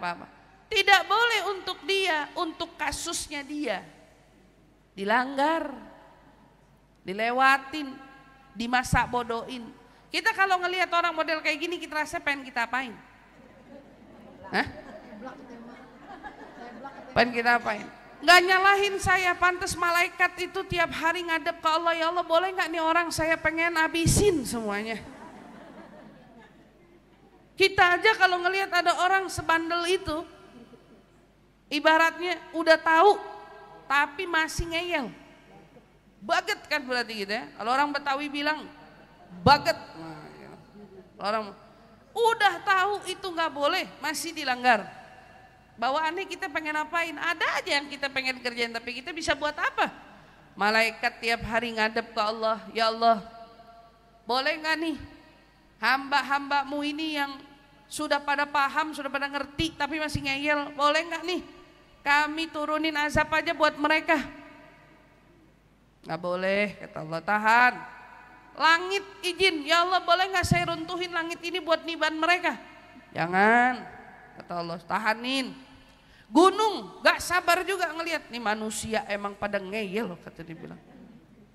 apa-apa. Tidak boleh untuk dia, untuk kasusnya dia dilanggar, dilewatin, dimasak bodohin. Kita kalau ngelihat orang model kayak gini, kita rasa pengen kita apain? Hah? Pengen kita apain? Nggak nyalahin saya, pantas malaikat itu tiap hari ngadep ke Allah, ya Allah boleh nggak nih orang saya pengen habisin semuanya. Kita aja kalau ngelihat ada orang sebandel itu, ibaratnya udah tahu tapi masih ngeyel, baget kan berarti gitu ya. Kalau orang Betawi bilang baget, nah, ya. Orang udah tahu itu nggak boleh masih dilanggar. Bawaannya kita pengen apain? Ada aja yang kita pengen kerjain, tapi kita bisa buat apa? Malaikat tiap hari ngadep ke Allah, ya Allah boleh nggak nih hamba-hambamu ini yang sudah pada paham, sudah pada ngerti tapi masih ngeyel, boleh nggak nih kami turunin azab aja buat mereka? Nggak boleh, kata Allah, tahan. Langit izin, ya Allah boleh nggak saya runtuhin langit ini buat niban mereka? Jangan, kata Allah, tahanin. Gunung gak sabar juga ngelihat nih manusia emang pada ngeyel, kata dia bilang.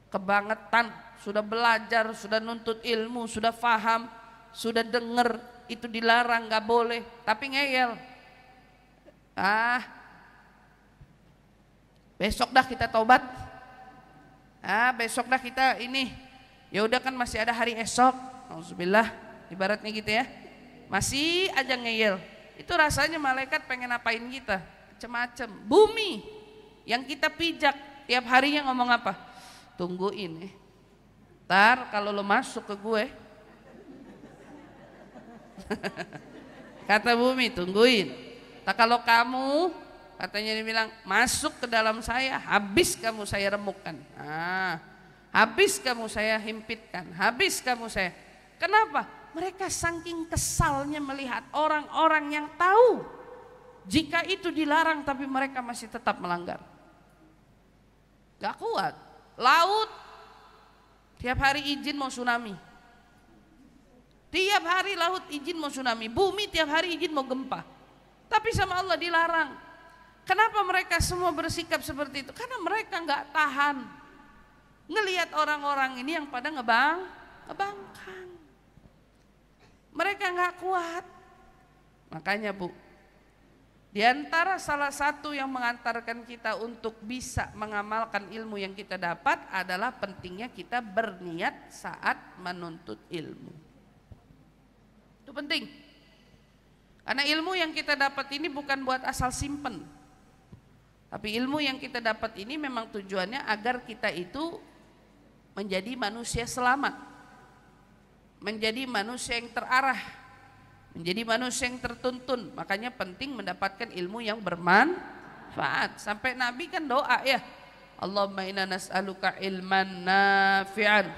Kebangetan, sudah belajar, sudah nuntut ilmu, sudah faham, sudah denger itu dilarang gak boleh, tapi ngeyel. Besok dah kita taubat. Besok dah kita ini. Ya udah kan masih ada hari esok. Alhamdulillah, ibaratnya gitu ya. Masih aja ngeyel. Itu rasanya malaikat pengen apain kita? Macem-macem. Bumi yang kita pijak tiap harinya ngomong apa? Tungguin ntar kalau lo masuk ke gue. Kata bumi, tungguin. Tak kalau kamu, katanya dia bilang, masuk ke dalam saya, habis kamu saya remukkan. Habis kamu saya himpitkan, habis kamu saya. Kenapa? Mereka saking kesalnya melihat orang-orang yang tahu jika itu dilarang tapi mereka masih tetap melanggar. Gak kuat. Laut tiap hari izin mau tsunami. Tiap hari laut izin mau tsunami. Bumi tiap hari izin mau gempa. Tapi sama Allah dilarang. Kenapa mereka semua bersikap seperti itu? Karena mereka gak tahan ngelihat orang-orang ini yang pada ngebangkang. Mereka nggak kuat. Makanya Bu, di antara salah satu yang mengantarkan kita untuk bisa mengamalkan ilmu yang kita dapat adalah pentingnya kita berniat saat menuntut ilmu. Itu penting. Karena ilmu yang kita dapat ini bukan buat asal simpen. Tapi ilmu yang kita dapat ini memang tujuannya agar kita itu menjadi manusia selamat, menjadi manusia yang terarah, menjadi manusia yang tertuntun. Makanya penting mendapatkan ilmu yang bermanfaat. Sampai Nabi kan doa ya, Allahumma inna nas'aluka ilman nafi'an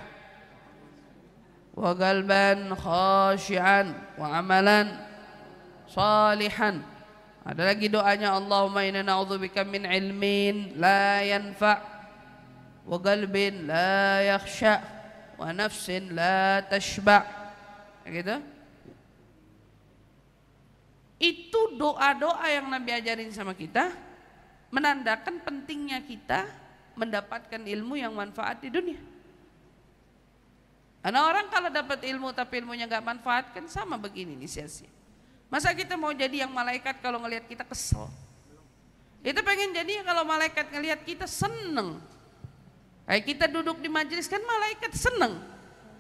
wa qalban khashi'an wa amalan salihan. Ada lagi doanya, Allahumma inna na'udzubika min ilmin la yanfa' wa qalbin la yakhsha' wa nafsin la tashba'. Gitu. Itu doa-doa yang Nabi ajarin sama kita, menandakan pentingnya kita mendapatkan ilmu yang manfaat di dunia. Karena orang kalau dapat ilmu tapi ilmunya gak manfaat, kan sama begini nih, sia-sia. Masa kita mau jadi yang malaikat kalau ngelihat kita kesel? Kita pengen jadi kalau malaikat ngelihat kita seneng. Kayak kita duduk di majelis kan malaikat seneng.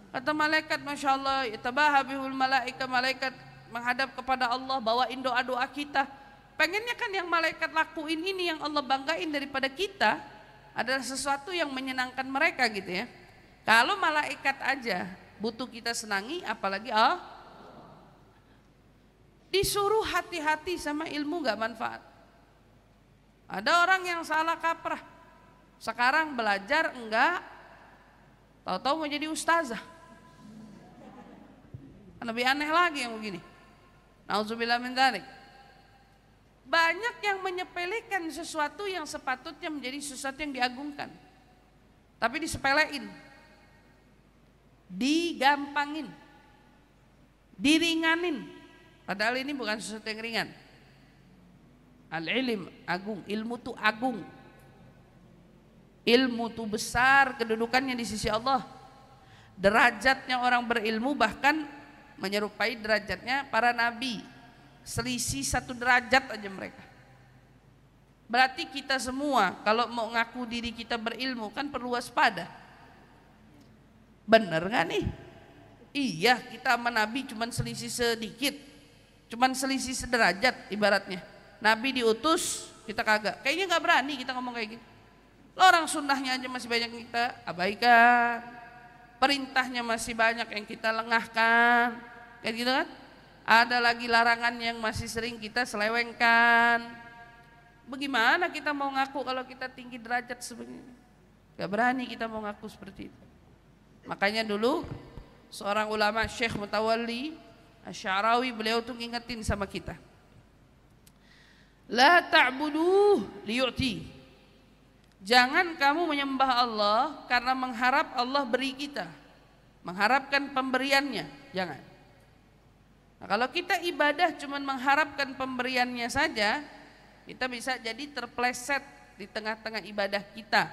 Kata malaikat, Masya Allah, itabaha bihul malaika, malaikat menghadap kepada Allah bawain doa-doa kita. Pengennya kan yang malaikat lakuin ini, yang Allah banggain daripada kita, adalah sesuatu yang menyenangkan mereka gitu ya. Kalau malaikat aja butuh kita senangi, apalagi disuruh hati-hati sama ilmu gak manfaat. Ada orang yang salah kaprah, sekarang belajar enggak, tahu-tahu mau jadi ustazah. Lebih aneh lagi yang begini. Nauzubillah min dzalik. Banyak yang menyepelekan sesuatu yang sepatutnya menjadi sesuatu yang diagungkan, tapi disepelein, digampangin, diringanin. Padahal ini bukan sesuatu yang ringan. Al-ilm agung, ilmu itu agung. Ilmu itu besar kedudukannya di sisi Allah. Derajatnya orang berilmu bahkan menyerupai derajatnya para nabi. Selisih 1 derajat aja mereka. Berarti kita semua kalau mau ngaku diri kita berilmu kan perlu waspada. Bener gak nih? Iya, kita sama nabi cuman selisih sedikit, cuman selisih sederajat ibaratnya. Nabi diutus, kita kagak. Kayaknya gak berani kita ngomong kayak gitu. Orang sunnahnya aja masih banyak yang kita abaikan, perintahnya masih banyak yang kita lengahkan, kayak gitu kan. Ada lagi larangan yang masih sering kita selewengkan. Bagaimana kita mau ngaku kalau kita tinggi derajat sebegini? Gak berani kita mau ngaku seperti itu. Makanya dulu seorang ulama Syekh Mutawalli Asy-Sya'rawi, beliau tuh ngingetin sama kita, la ta'buduh liyu'ti. Jangan kamu menyembah Allah karena mengharap Allah beri kita, mengharapkan pemberiannya. Jangan. Nah, kalau kita ibadah cuma mengharapkan pemberiannya saja, kita bisa jadi terpleset di tengah-tengah ibadah kita.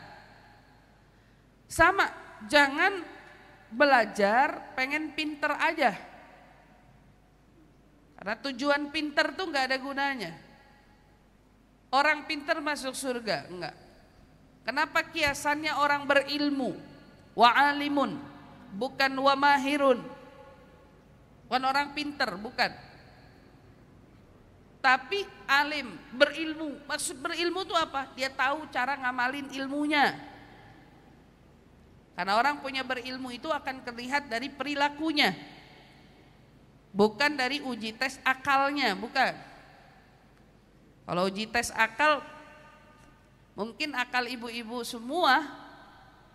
Sama, jangan belajar pengen pinter aja, karena tujuan pinter tuh nggak ada gunanya. Orang pinter masuk surga? Enggak. Kenapa kiasannya orang berilmu? Wa alimun, bukan wa mahirun. Bukan orang pinter, bukan. Tapi alim, berilmu. Maksud berilmu itu apa? Dia tahu cara ngamalin ilmunya. Karena orang punya berilmu itu akan terlihat dari perilakunya, bukan dari uji tes akalnya, bukan. Kalau uji tes akal, mungkin akal ibu-ibu semua,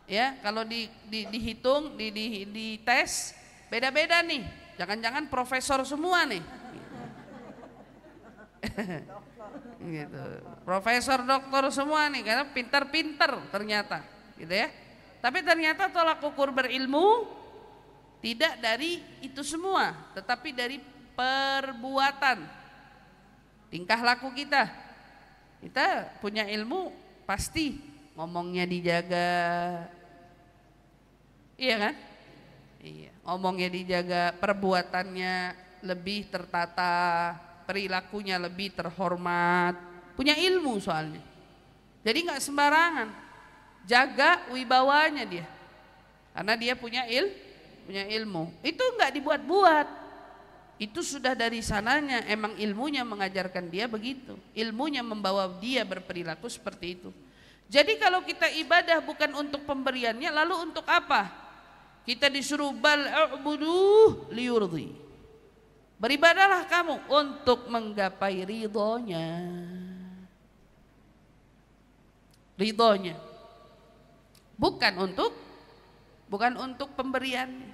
ya kalau dihitung, dites, beda-beda nih. Jangan-jangan profesor semua nih. Gitu. Profesor, doktor semua nih, karena pintar-pintar ternyata, gitu ya. Tapi ternyata tolak ukur berilmu tidak dari itu semua, tetapi dari perbuatan. Tingkah laku kita. Kita punya ilmu, pasti ngomongnya dijaga. Iya kan? Iya, ngomongnya dijaga, perbuatannya lebih tertata, perilakunya lebih terhormat. Punya ilmu soalnya. Jadi nggak sembarangan. Jaga wibawanya dia. Karena dia punya ilmu. Itu nggak dibuat-buat. Itu sudah dari sananya, emang ilmunya mengajarkan dia begitu. Ilmunya membawa dia berperilaku seperti itu. Jadi kalau kita ibadah bukan untuk pemberiannya, lalu untuk apa? Kita disuruh bal'ubuduh liyurdi. Beribadahlah kamu untuk menggapai ridhonya. Ridhonya. Bukan untuk pemberiannya.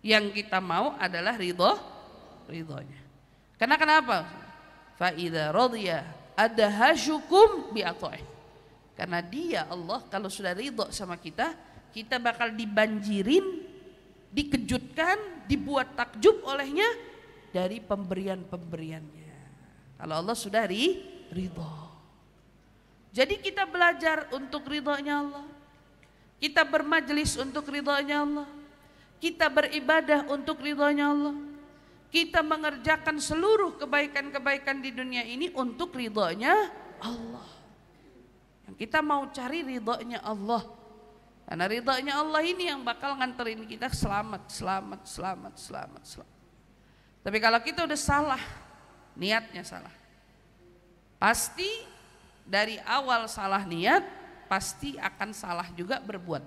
Yang kita mau adalah ridhonya. Karena kenapa? Fa idza radiya adhashukum bi ata'ih. Karena dia Allah kalau sudah ridho sama kita, kita bakal dibanjirin, dikejutkan, dibuat takjub olehnya dari pemberian-pemberiannya. Kalau Allah sudah ridho. Jadi kita belajar untuk ridhonya Allah. Kita bermajlis untuk ridhonya Allah. Kita beribadah untuk ridhonya Allah. Kita mengerjakan seluruh kebaikan-kebaikan di dunia ini untuk ridhonya Allah. Yang kita mau cari ridhonya Allah. Karena ridhonya Allah ini yang bakal nganterin kita selamat. Tapi kalau kita udah salah, niatnya salah, pasti dari awal salah niat, pasti akan salah juga berbuat.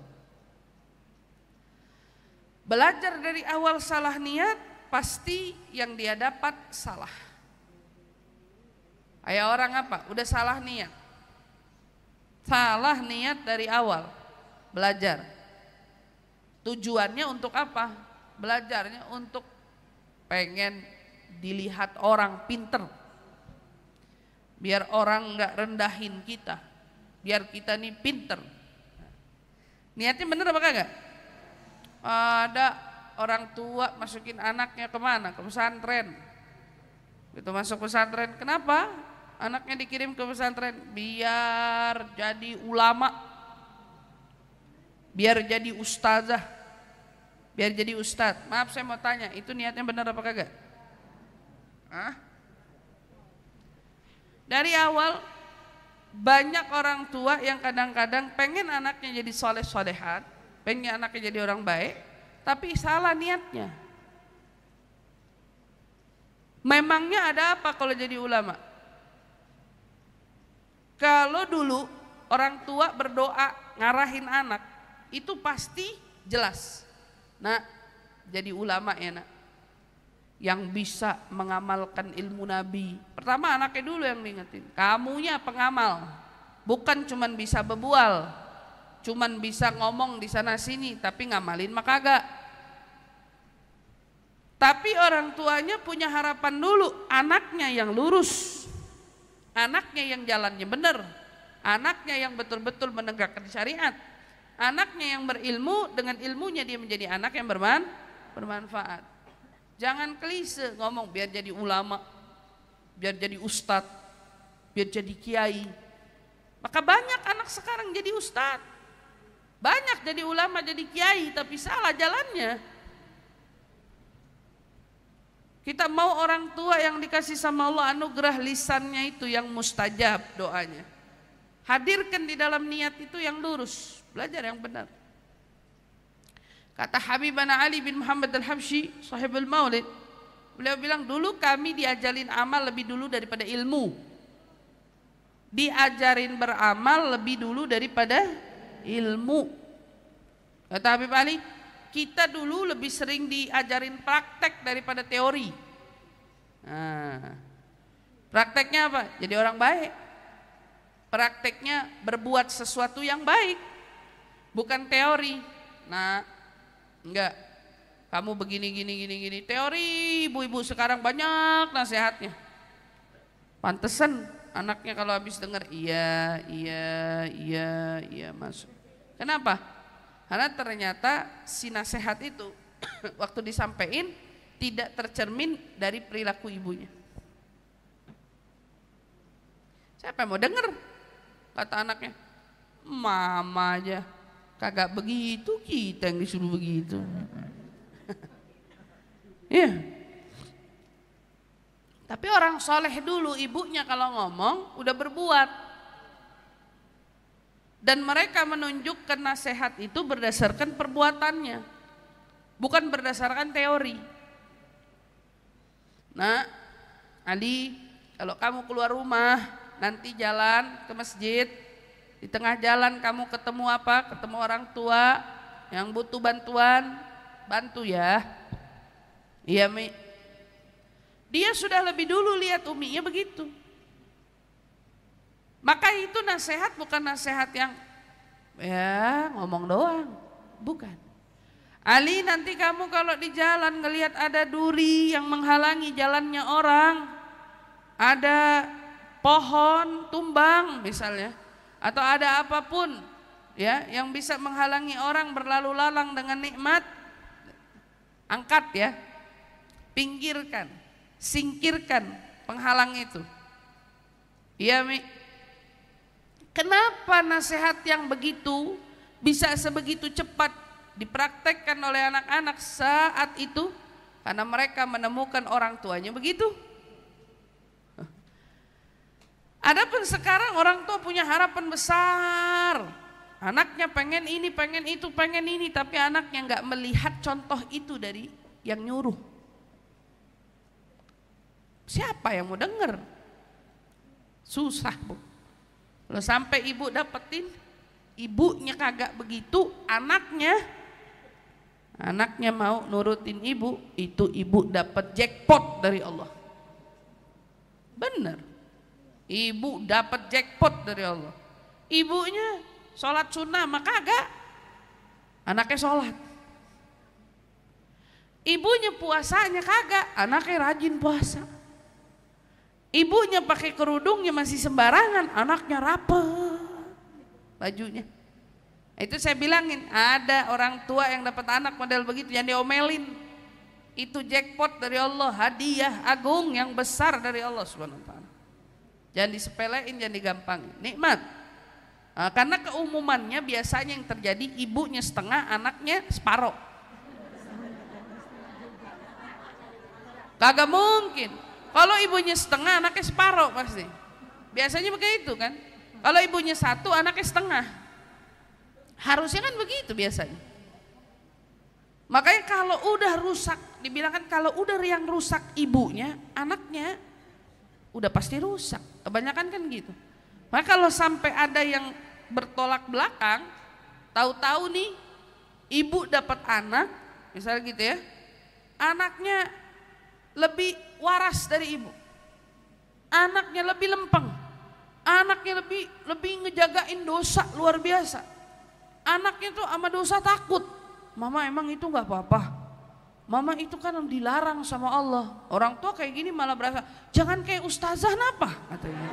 Belajar dari awal salah niat, pasti yang dia dapat salah. Kayak orang apa? Udah salah niat. Salah niat dari awal belajar. Tujuannya untuk apa? Belajarnya untuk pengen dilihat orang pinter. Biar orang nggak rendahin kita. Biar kita nih pinter. Niatnya bener apa kagak? Ada orang tua masukin anaknya kemana? Ke pesantren. Begitu masuk pesantren, kenapa? anaknya dikirim ke pesantren biar jadi ulama, biar jadi ustazah, biar jadi ustadz. Maaf saya mau tanya, itu niatnya benar apa kagak? Hah? Dari awal banyak orang tua yang kadang-kadang pengen anaknya jadi soleh-solehat, pengen anaknya jadi orang baik, tapi salah niatnya. Memangnya ada apa kalau jadi ulama? Kalau dulu orang tua berdoa ngarahin anak, itu pasti jelas. Nak, jadi ulama ya nak, yang bisa mengamalkan ilmu Nabi. Pertama anaknya dulu yang diingetin, kamunya pengamal, bukan cuman bisa bebual, cuman bisa ngomong di sana sini, tapi ngamalin mah kagak. Tapi orang tuanya punya harapan dulu, anaknya yang lurus, anaknya yang jalannya benar, anaknya yang betul-betul menegakkan syariat, anaknya yang berilmu, dengan ilmunya dia menjadi anak yang bermanfaat. Jangan klise ngomong biar jadi ulama, biar jadi ustadz, biar jadi kiai. Maka banyak anak sekarang jadi ustadz, banyak jadi ulama, jadi kiai, tapi salah jalannya. Kita mau orang tua yang dikasih sama Allah anugerah lisannya itu yang mustajab doanya. Hadirkan di dalam niat itu yang lurus, belajar yang benar. Kata Habibana Ali bin Muhammad al-Habsyi, sahibul maulid, beliau bilang dulu kami diajarin amal lebih dulu daripada ilmu. Diajarin beramal lebih dulu daripada ilmu. Kata Habib Ali, kita dulu lebih sering diajarin praktek daripada teori. Nah, prakteknya apa? Jadi orang baik. Prakteknya berbuat sesuatu yang baik, bukan teori. Nah, enggak, kamu begini gini. Teori ibu-ibu sekarang banyak nasihatnya. Pantesan anaknya kalau habis dengar iya masuk. Kenapa? Karena ternyata si nasihat itu waktu disampaikan tidak tercermin dari perilaku ibunya. Siapa yang mau dengar? Kata anaknya, mama aja kagak begitu, kita yang disuruh begitu. Iya. Tapi orang soleh dulu ibunya kalau ngomong udah berbuat. Dan mereka menunjukkan nasihat itu berdasarkan perbuatannya, bukan berdasarkan teori. Nah, Ali, kalau kamu keluar rumah, nanti jalan ke masjid, di tengah jalan kamu ketemu apa? Ketemu orang tua yang butuh bantuan, bantu ya. Iya, Mi. Dia sudah lebih dulu lihat uminya begitu. Maka itu nasihat bukan nasihat yang ya ngomong doang, bukan. Ali, nanti kamu kalau di jalan ngelihat ada duri yang menghalangi jalannya orang, ada pohon tumbang misalnya, atau ada apapun ya yang bisa menghalangi orang berlalu lalang dengan nikmat, angkat ya, pinggirkan, singkirkan penghalang itu. Iya, Mi. Kenapa nasihat yang begitu bisa sebegitu cepat dipraktekkan oleh anak-anak saat itu? Karena mereka menemukan orang tuanya begitu. Adapun sekarang orang tua punya harapan besar, anaknya pengen ini, pengen itu, pengen ini, tapi anaknya nggak melihat contoh itu dari yang nyuruh. Siapa yang mau denger? Susah, Bu. Kalau sampai ibu dapetin, ibunya kagak begitu, anaknya mau nurutin ibu, itu ibu dapat jackpot dari Allah. Benar, ibu dapat jackpot dari Allah. Ibunya sholat sunnah mah kagak, anaknya sholat. Ibunya puasanya kagak, anaknya rajin puasa. Ibunya pakai kerudungnya masih sembarangan, anaknya rapet bajunya. Itu saya bilangin, ada orang tua yang dapat anak model begitu yang diomelin. Itu jackpot dari Allah, hadiah agung yang besar dari Allah Subhanahu wa taala. Jangan disepelein, jangan digampangin. Nikmat. Nah, karena keumumannya biasanya yang terjadi ibunya setengah, anaknya separoh. Kagak mungkin. Kalau ibunya setengah, anaknya separoh pasti. Biasanya begitu kan. Kalau ibunya satu, anaknya setengah. Harusnya kan begitu biasanya. Makanya kalau udah rusak, dibilang kan kalau udah yang rusak ibunya, anaknya udah pasti rusak. Kebanyakan kan gitu. Maka kalau sampai ada yang bertolak belakang, tahu-tahu nih ibu dapat anak, misalnya gitu ya, anaknya lebih waras dari ibu, anaknya lebih lempeng, anaknya lebih ngejagain dosa luar biasa, anaknya tuh sama dosa takut. Mama emang itu nggak apa-apa, mama itu kan dilarang sama Allah. Orang tua kayak gini malah berasa jangan kayak ustazah napa katanya.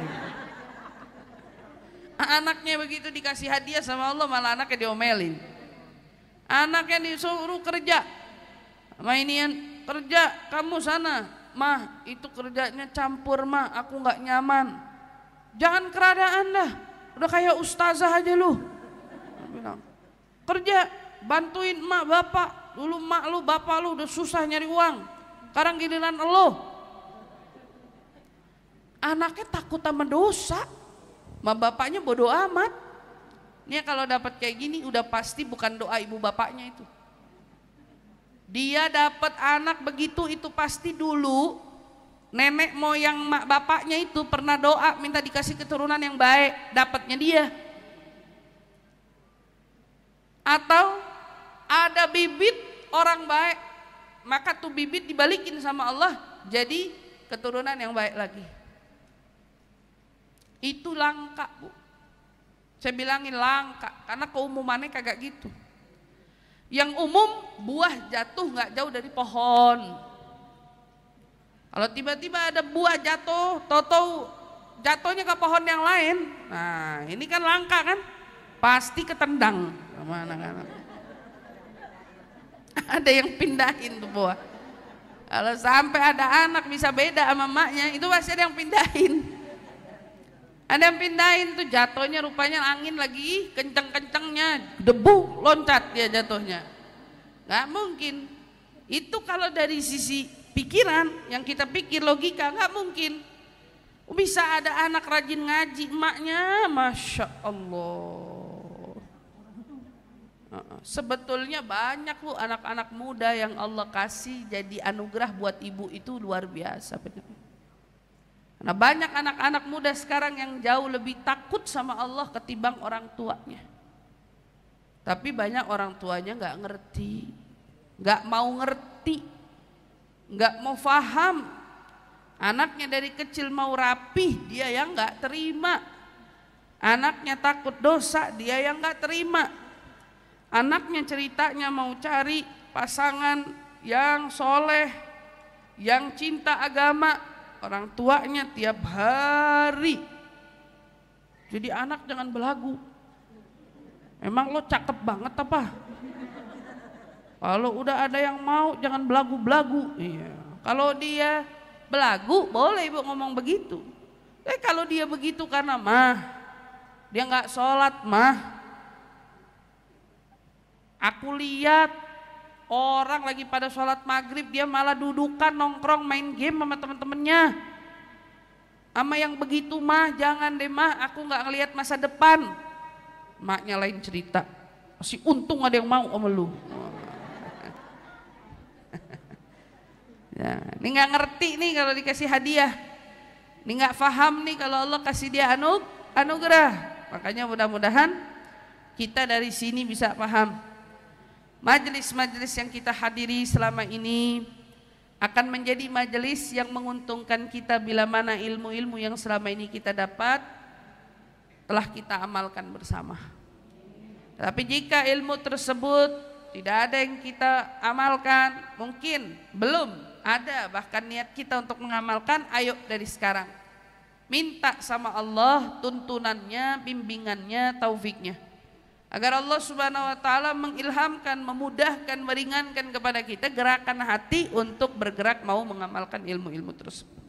Anaknya begitu dikasih hadiah sama Allah malah anaknya diomelin. Anaknya disuruh kerja, mainian kerja kamu sana, mah itu kerjanya campur mah, aku nggak nyaman. Jangan keradaan dah, udah kayak ustazah aja lu. Bilang kerja, bantuin emak bapak. Dulu emak lu bapak lu udah susah nyari uang, sekarang giliran lo. Anaknya takut sama dosa, ma bapaknya bodoh amat. Nih kalau dapat kayak gini udah pasti bukan doa ibu bapaknya itu. Dia dapat anak begitu itu pasti dulu nenek moyang mak bapaknya itu pernah doa minta dikasih keturunan yang baik, dapatnya dia. Atau ada bibit orang baik, maka tuh bibit dibalikin sama Allah jadi keturunan yang baik lagi. Itu langka, Bu. Saya bilangin langka karena keumumannya kagak gitu. Yang umum buah jatuh nggak jauh dari pohon. Kalau tiba-tiba ada buah jatuh, tahu-tahu jatuhnya ke pohon yang lain, nah ini kan langka kan, pasti ketendang sama anak-anak. Ada yang pindahin tuh buah. Kalau sampai ada anak bisa beda sama maknya, itu pasti ada yang pindahin. Ada yang pindahin tuh jatuhnya rupanya angin lagi kenceng-kencengnya, debu loncat dia jatuhnya. Gak mungkin. Itu kalau dari sisi pikiran yang kita pikir logika gak mungkin. Bisa ada anak rajin ngaji emaknya, Masya Allah. Sebetulnya banyak loh anak-anak muda yang Allah kasih jadi anugerah buat ibu itu luar biasa benar. Nah banyak anak-anak muda sekarang yang jauh lebih takut sama Allah ketimbang orang tuanya. Tapi banyak orang tuanya nggak ngerti, nggak mau ngerti, nggak mau faham. Anaknya dari kecil mau rapih, dia yang nggak terima. Anaknya takut dosa, dia yang nggak terima. Anaknya ceritanya mau cari pasangan yang soleh, yang cinta agama. Orang tuanya tiap hari jadi anak jangan belagu. Emang lo cakep banget apa? Kalau udah ada yang mau jangan belagu-belagu. Iya. Kalau dia belagu boleh ibu ngomong begitu. Tapi kalau dia begitu karena mah dia nggak sholat mah. Aku lihat orang lagi pada sholat maghrib dia malah dudukan nongkrong main game sama temen-temennya. Sama yang begitu mah jangan deh mah, aku nggak ngelihat masa depan. Maknya lain cerita, masih untung ada yang mau sama lu. Ya, ini nggak ngerti nih kalau dikasih hadiah, ini nggak paham nih kalau Allah kasih dia anugerah. Makanya mudah-mudahan kita dari sini bisa paham. Majelis-majelis yang kita hadiri selama ini akan menjadi majelis yang menguntungkan kita bila mana ilmu-ilmu yang selama ini kita dapat telah kita amalkan bersama. Tapi jika ilmu tersebut tidak ada yang kita amalkan, mungkin belum ada bahkan niat kita untuk mengamalkan, ayo dari sekarang minta sama Allah tuntunannya, bimbingannya, taufiknya, agar Allah Subhanahu wa taala mengilhamkan, memudahkan, meringankan kepada kita gerakan hati untuk bergerak mau mengamalkan ilmu-ilmu tersebut.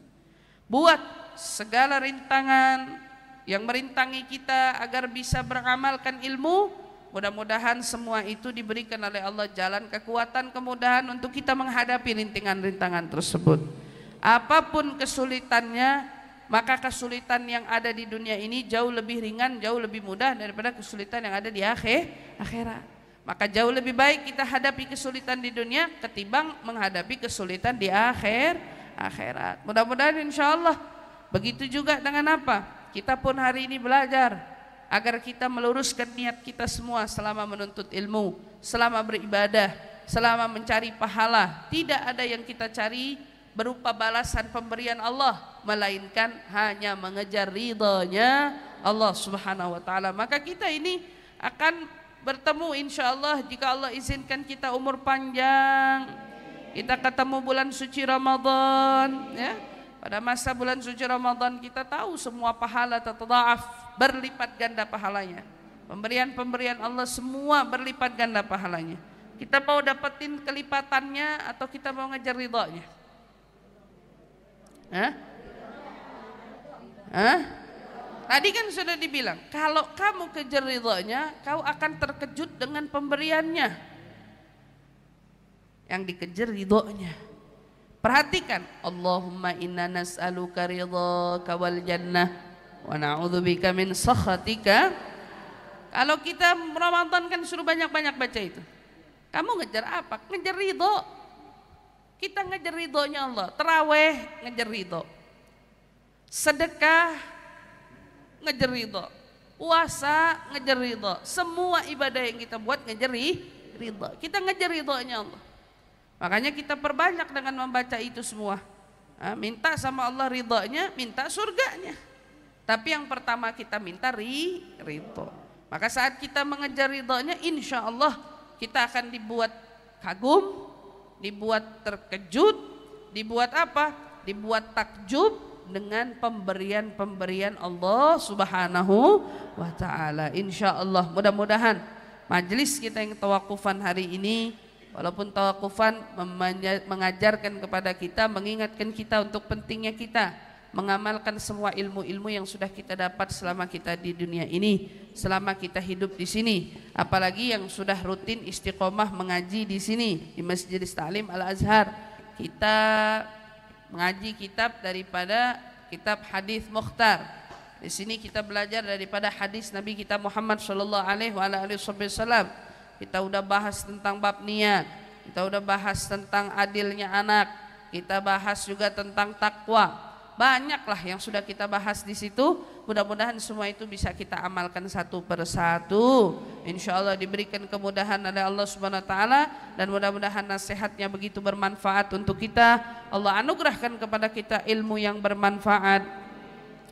Buat segala rintangan yang merintangi kita agar bisa beramalkan ilmu, mudah-mudahan semua itu diberikan oleh Allah jalan kekuatan, kemudahan untuk kita menghadapi rintangan-rintangan tersebut. Apapun kesulitannya, maka kesulitan yang ada di dunia ini jauh lebih ringan, jauh lebih mudah daripada kesulitan yang ada di akhirat. Maka jauh lebih baik kita hadapi kesulitan di dunia ketimbang menghadapi kesulitan di akhirat. Mudah-mudahan insya Allah begitu juga dengan apa? Kita pun hari ini belajar agar kita meluruskan niat kita semua selama menuntut ilmu, selama beribadah, selama mencari pahala. Tidak ada yang kita cari berupa balasan pemberian Allah, melainkan hanya mengejar ridhonya Allah Subhanahu wa taala. Maka kita ini akan bertemu insya Allah jika Allah izinkan kita umur panjang. Kita ketemu bulan suci Ramadan, ya. Pada masa bulan suci Ramadan kita tahu semua pahala tatadaaf, berlipat ganda pahalanya. Pemberian-pemberian Allah semua berlipat ganda pahalanya. Kita mau dapetin kelipatannya atau kita mau ngejar ridhonya? Tadi kan sudah dibilang, kalau kamu kejar ridhonya, kau akan terkejut dengan pemberiannya. Yang dikejar ridhonya. Perhatikan, Allahumma inna nas'aluka ridhaka wal jannah wa na'udzubika min sakhatika. Kalau kita Ramadan kan suruh banyak-banyak baca itu. Kamu ngejar apa? Ngejar ridho. Kita ngejar ridhonya Allah. Tarawih ngejar ridho. Sedekah ngejar ridho. Puasa ngejar ridho. Semua ibadah yang kita buat ngejar ridho. Kita ngejar ridhonya Allah. Makanya kita perbanyak dengan membaca itu semua. Minta sama Allah ridhonya, minta surganya. Tapi yang pertama kita minta ridho. Maka saat kita mengejar ridhonya, insya Allah kita akan dibuat kagum, dibuat terkejut, dibuat apa? Dibuat takjub dengan pemberian-pemberian Allah Subhanahu wa ta'ala. Insya Allah, mudah-mudahan majelis kita yang tawakufan hari ini, walaupun tawakufan mengajarkan kepada kita, mengingatkan kita untuk pentingnya kita mengamalkan semua ilmu-ilmu yang sudah kita dapat selama kita di dunia ini, selama kita hidup di sini. Apalagi yang sudah rutin istiqomah mengaji di sini di Masjid Ta'lim Al-Azhar. Kita mengaji kitab daripada kitab hadis Mukhtar. Di sini kita belajar daripada hadis Nabi kita Muhammad sallallahu alaihi wasallam. Kita udah bahas tentang bab niat, kita udah bahas tentang adilnya anak, kita bahas juga tentang takwa. Banyaklah yang sudah kita bahas di situ. Mudah-mudahan semua itu bisa kita amalkan satu persatu. Insya Allah diberikan kemudahan oleh Allah Subhanahu Wa Taala, dan mudah-mudahan nasihatnya begitu bermanfaat untuk kita. Allah anugerahkan kepada kita ilmu yang bermanfaat,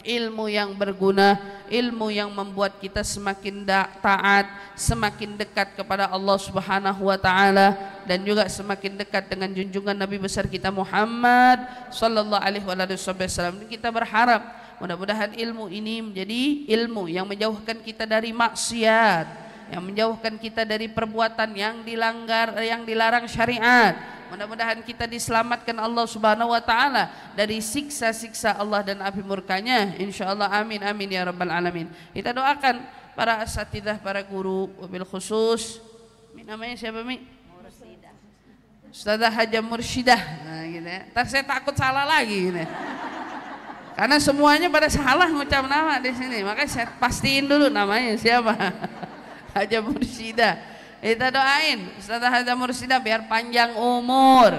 ilmu yang berguna, ilmu yang membuat kita semakin taat, semakin dekat kepada Allah Subhanahu wa taala, dan juga semakin dekat dengan junjungan Nabi besar kita Muhammad sallallahu alaihi wasallam. Kita berharap mudah-mudahan ilmu ini menjadi ilmu yang menjauhkan kita dari maksiat, yang menjauhkan kita dari perbuatan yang dilanggar, yang dilarang syariat. Mudah-mudahan kita diselamatkan Allah Subhanahu wa taala dari siksa-siksa Allah dan api murkanya. Insyaallah, amin amin ya rabbal alamin. Kita doakan para asatidzah, para guru, wabil khusus namanya siapa Mi? Mursidah. Ustazah Haja Mursyidah. Nah gitu ya. Ntar saya takut salah lagi gitu. Karena semuanya pada salah ngucap nama di sini. Makanya saya pastiin dulu namanya siapa. Haja Mursyidah. Kita doain Ustazah Haja Mursyidah biar panjang umur,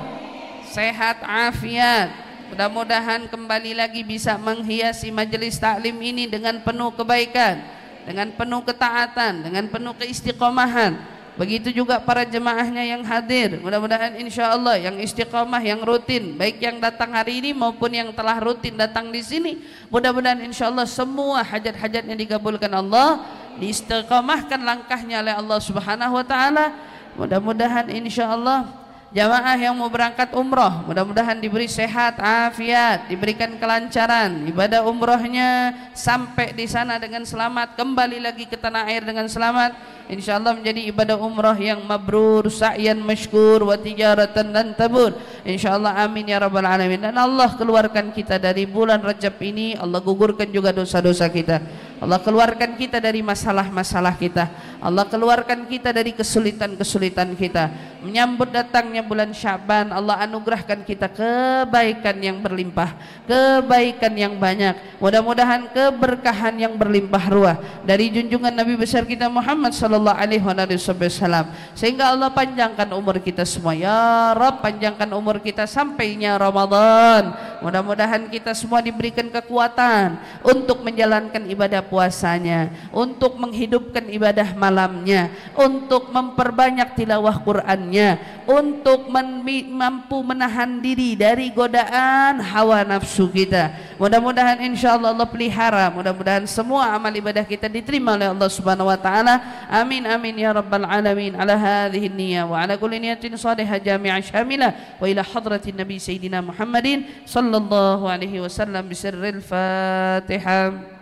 sehat afiat. Mudah-mudahan kembali lagi bisa menghiasi majelis taklim ini dengan penuh kebaikan, dengan penuh ketaatan, dengan penuh keistiqomahan. Begitu juga para jemaahnya yang hadir. Mudah-mudahan insya Allah yang istiqomah, yang rutin, baik yang datang hari ini maupun yang telah rutin datang di sini, mudah-mudahan insya Allah semua hajat-hajatnya dikabulkan Allah, diistiqomahkan langkahnya oleh Allah Subhanahu wa taala. Mudah-mudahan insya Allah jamaah yang mau berangkat umroh, mudah-mudahan diberi sehat afiat, diberikan kelancaran ibadah umrohnya, sampai di sana dengan selamat, kembali lagi ke tanah air dengan selamat. insyaallah menjadi ibadah umrah yang mabrur, sa'yan masykur wa tijaratan lan tabur. Insyaallah amin ya rabbal alamin. Dan Allah keluarkan kita dari bulan Rajab ini, Allah gugurkan juga dosa-dosa kita. Allah keluarkan kita dari masalah-masalah kita. Allah keluarkan kita dari kesulitan-kesulitan kita. Menyambut datangnya bulan Sya'ban, Allah anugerahkan kita kebaikan yang berlimpah, kebaikan yang banyak. Mudah-mudahan keberkahan yang berlimpah ruah dari junjungan Nabi besar kita Muhammad sallallahu alaihi wasallam, sehingga Allah panjangkan umur kita semua. Ya Rabb, panjangkan umur kita sampainya Ramadan. Mudah-mudahan kita semua diberikan kekuatan untuk menjalankan ibadah puasanya, untuk menghidupkan ibadah malamnya, untuk memperbanyak tilawah Qur'annya, untuk mampu menahan diri dari godaan hawa nafsu kita. Mudah-mudahan insyaallah Allah pelihara, mudah-mudahan semua amal ibadah kita diterima oleh Allah Subhanahu wa taala. Amin amin ya rabbal alamin. Ala hadhihi niyyah wa ala kulli niyatin salihah jami'ah syamilah wa ila hadratin nabi sayyidina Muhammadin sallallahu alaihi wasallam bisirril Fatihah.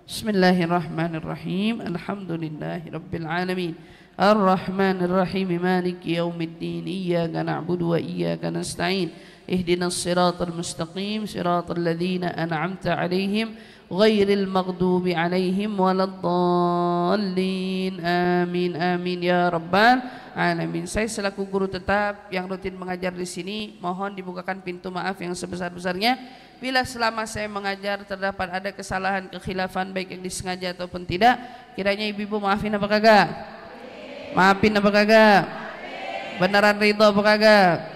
Bismillahirrahmanirrahim. Alhamdulillahi rabbil alamin. Ar-Rahmanir Rahim. Maliki yaumiddin. Iyyaka na'budu wa iyyaka nasta'in. Ihdinas siratal mustaqim. Siratal ladzina an'amta 'alaihim ghairil maghdubi 'alaihim waladdallin. Amin amin ya rabbal alamin. Saya selaku guru tetap yang rutin mengajar di sini, mohon dibukakan pintu maaf yang sebesar-besarnya bila selama saya mengajar terdapat ada kesalahan, kekhilafan baik yang disengaja ataupun tidak. Kiranya ibu-ibu maafin apa kagak? Maafin apa kagak? Beneran ridho apa kagak?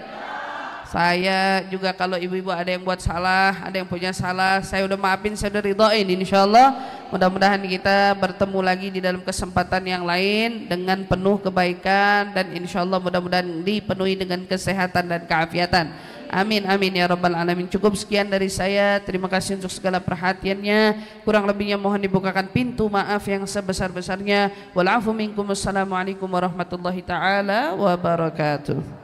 Saya juga kalau ibu-ibu ada yang buat salah, ada yang punya salah, saya udah maafin, saya udah ridhoin. Insyaallah mudah-mudahan kita bertemu lagi di dalam kesempatan yang lain dengan penuh kebaikan, dan insyaallah mudah-mudahan dipenuhi dengan kesehatan dan keafiatan. Amin amin ya rabbal alamin. Cukup sekian dari saya. Terima kasih untuk segala perhatiannya. Kurang lebihnya mohon dibukakan pintu maaf yang sebesar-besarnya. Wal afu minkum. Wassalamualaikum warahmatullahi taala wabarakatuh.